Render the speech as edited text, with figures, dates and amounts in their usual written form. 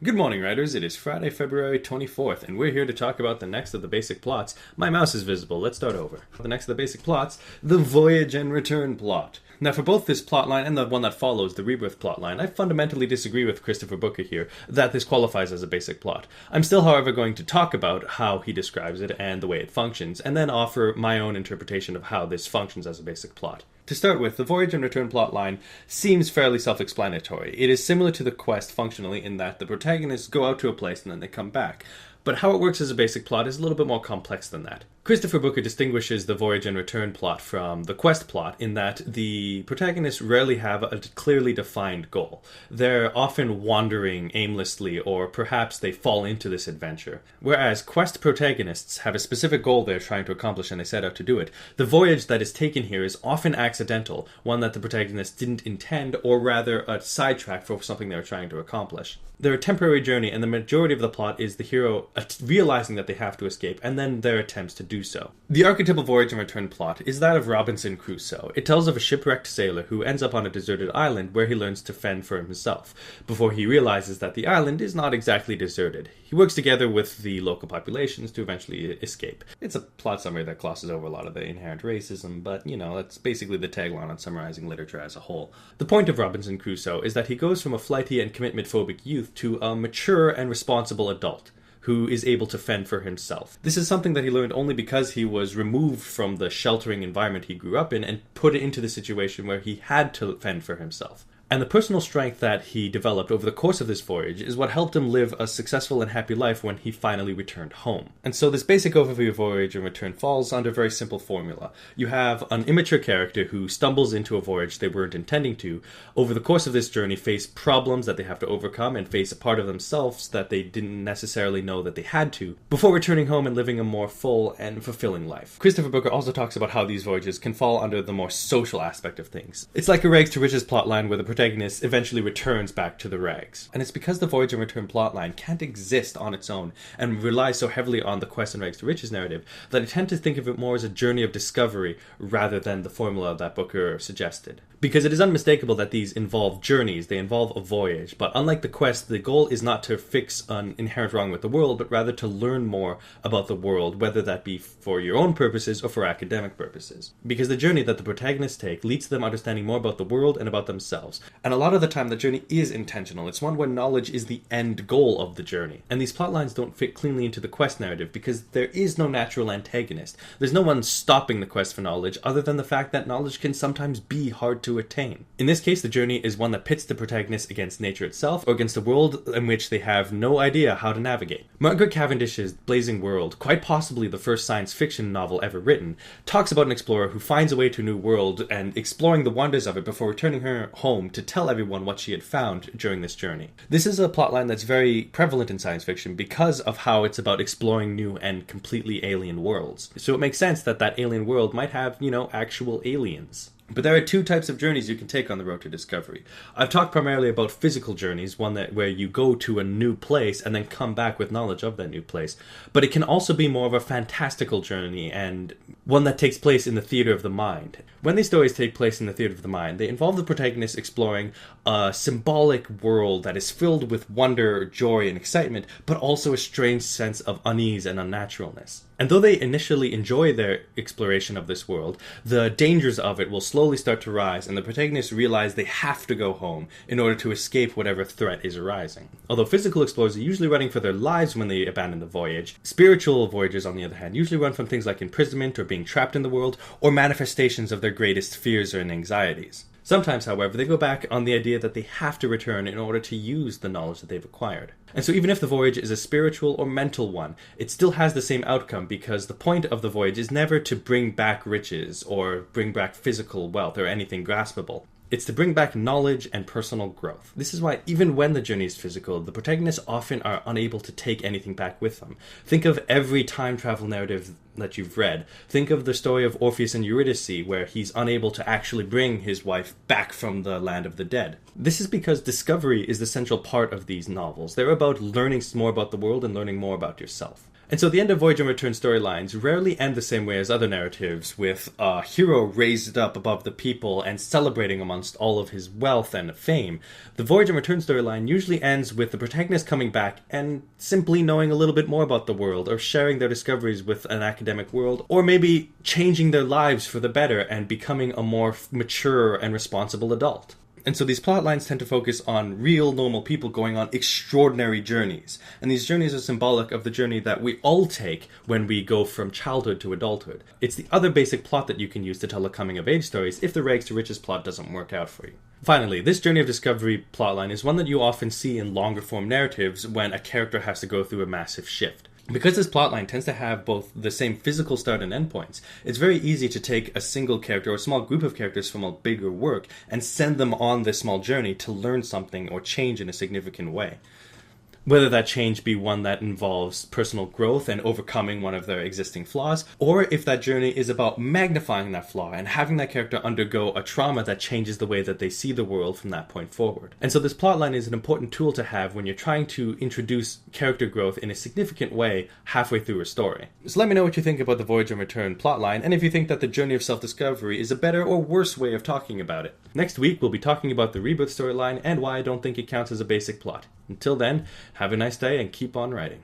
Good morning, writers. It is Friday, February 24th, and we're here to talk about the next of the basic plots. My mouse is visible. Let's start over. The next of the basic plots, the Voyage and Return plot. Now, for both this plotline and the one that follows, the Rebirth plotline, I fundamentally disagree with Christopher Booker here that this qualifies as a basic plot. I'm still, however, going to talk about how he describes it and the way it functions, and then offer my own interpretation of how this functions as a basic plot. To start with, the Voyage and Return plotline seems fairly self-explanatory. It is similar to the quest functionally in that the protagonists go out to a place and then they come back. But how it works as a basic plot is a little bit more complex than that. Christopher Booker distinguishes the Voyage and Return plot from the quest plot in that the protagonists rarely have a clearly defined goal. They're often wandering aimlessly, or perhaps they fall into this adventure. Whereas quest protagonists have a specific goal they're trying to accomplish and they set out to do it. The voyage that is taken here is often accidental, one that the protagonist didn't intend, or rather a sidetrack for something they were trying to accomplish. They're a temporary journey, and the majority of the plot is the hero realizing that they have to escape, and then their attempts to do so. The archetypal Voyage and Return plot is that of Robinson Crusoe. It tells of a shipwrecked sailor who ends up on a deserted island where he learns to fend for himself, before he realizes that the island is not exactly deserted. He works together with the local populations to eventually escape. It's a plot summary that glosses over a lot of the inherent racism, but, that's basically the tagline on summarizing literature as a whole. The point of Robinson Crusoe is that he goes from a flighty and commitment-phobic youth to a mature and responsible adult who is able to fend for himself. This is something that he learned only because he was removed from the sheltering environment he grew up in and put into the situation where he had to fend for himself. And the personal strength that he developed over the course of this voyage is what helped him live a successful and happy life when he finally returned home. And so this basic overview of Voyage and Return falls under a very simple formula. You have an immature character who stumbles into a voyage they weren't intending to. Over the course of this journey, face problems that they have to overcome and face a part of themselves that they didn't necessarily know that they had to, before returning home and living a more full and fulfilling life. Christopher Booker also talks about how these voyages can fall under the more social aspect of things. It's like a rags to riches plotline where the protagonist eventually returns back to the rags. And it's because the Voyage and Return plotline can't exist on its own and relies so heavily on the quest and rags to riches narrative that I tend to think of it more as a journey of discovery rather than the formula that Booker suggested. Because it is unmistakable that these involve journeys, they involve a voyage, but unlike the quest, the goal is not to fix an inherent wrong with the world, but rather to learn more about the world, whether that be for your own purposes or for academic purposes. Because the journey that the protagonists take leads to them understanding more about the world and about themselves. And a lot of the time, the journey is intentional. It's one where knowledge is the end goal of the journey. And these plotlines don't fit cleanly into the quest narrative because there is no natural antagonist. There's no one stopping the quest for knowledge other than the fact that knowledge can sometimes be hard to attain. In this case, the journey is one that pits the protagonist against nature itself or against a world in which they have no idea how to navigate. Margaret Cavendish's Blazing World, quite possibly the first science fiction novel ever written, talks about an explorer who finds a way to a new world and exploring the wonders of it before returning her home to tell everyone what she had found during this journey. This is a plotline that's very prevalent in science fiction because of how it's about exploring new and completely alien worlds. So it makes sense that that alien world might have, actual aliens. But there are two types of journeys you can take on the road to discovery. I've talked primarily about physical journeys, one where you go to a new place and then come back with knowledge of that new place. But it can also be more of a fantastical journey and one that takes place in the theater of the mind. When these stories take place in the theater of the mind, they involve the protagonist exploring a symbolic world that is filled with wonder, joy, and excitement, but also a strange sense of unease and unnaturalness. And though they initially enjoy their exploration of this world, the dangers of it will slowly start to rise, and the protagonists realize they have to go home in order to escape whatever threat is arising. Although physical explorers are usually running for their lives when they abandon the voyage, spiritual voyagers, on the other hand, usually run from things like imprisonment or being trapped in the world, or manifestations of their greatest fears and anxieties. Sometimes, however, they go back on the idea that they have to return in order to use the knowledge that they've acquired. And so even if the voyage is a spiritual or mental one, it still has the same outcome because the point of the voyage is never to bring back riches or bring back physical wealth or anything graspable. It's to bring back knowledge and personal growth. This is why even when the journey is physical, the protagonists often are unable to take anything back with them. Think of every time travel narrative that you've read. Think of the story of Orpheus and Eurydice, where he's unable to actually bring his wife back from the land of the dead. This is because discovery is the central part of these novels. They're about learning more about the world and learning more about yourself. And so the end of Voyager Return storylines rarely end the same way as other narratives, with a hero raised up above the people and celebrating amongst all of his wealth and fame. The Voyager Return storyline usually ends with the protagonist coming back and simply knowing a little bit more about the world, or sharing their discoveries with an academic world, or maybe changing their lives for the better and becoming a more mature and responsible adult. And so these plot lines tend to focus on real, normal people going on extraordinary journeys. And these journeys are symbolic of the journey that we all take when we go from childhood to adulthood. It's the other basic plot that you can use to tell a coming-of-age stories if the rags to riches plot doesn't work out for you. Finally, this journey of discovery plotline is one that you often see in longer-form narratives when a character has to go through a massive shift. Because this plotline tends to have both the same physical start and end points, it's very easy to take a single character or a small group of characters from a bigger work and send them on this small journey to learn something or change in a significant way. Whether that change be one that involves personal growth and overcoming one of their existing flaws, or if that journey is about magnifying that flaw and having that character undergo a trauma that changes the way that they see the world from that point forward. And so this plotline is an important tool to have when you're trying to introduce character growth in a significant way halfway through a story. So let me know what you think about the Voyager Return plotline, and if you think that the journey of self-discovery is a better or worse way of talking about it. Next week, we'll be talking about the Rebirth storyline and why I don't think it counts as a basic plot. Until then, have a nice day and keep on writing.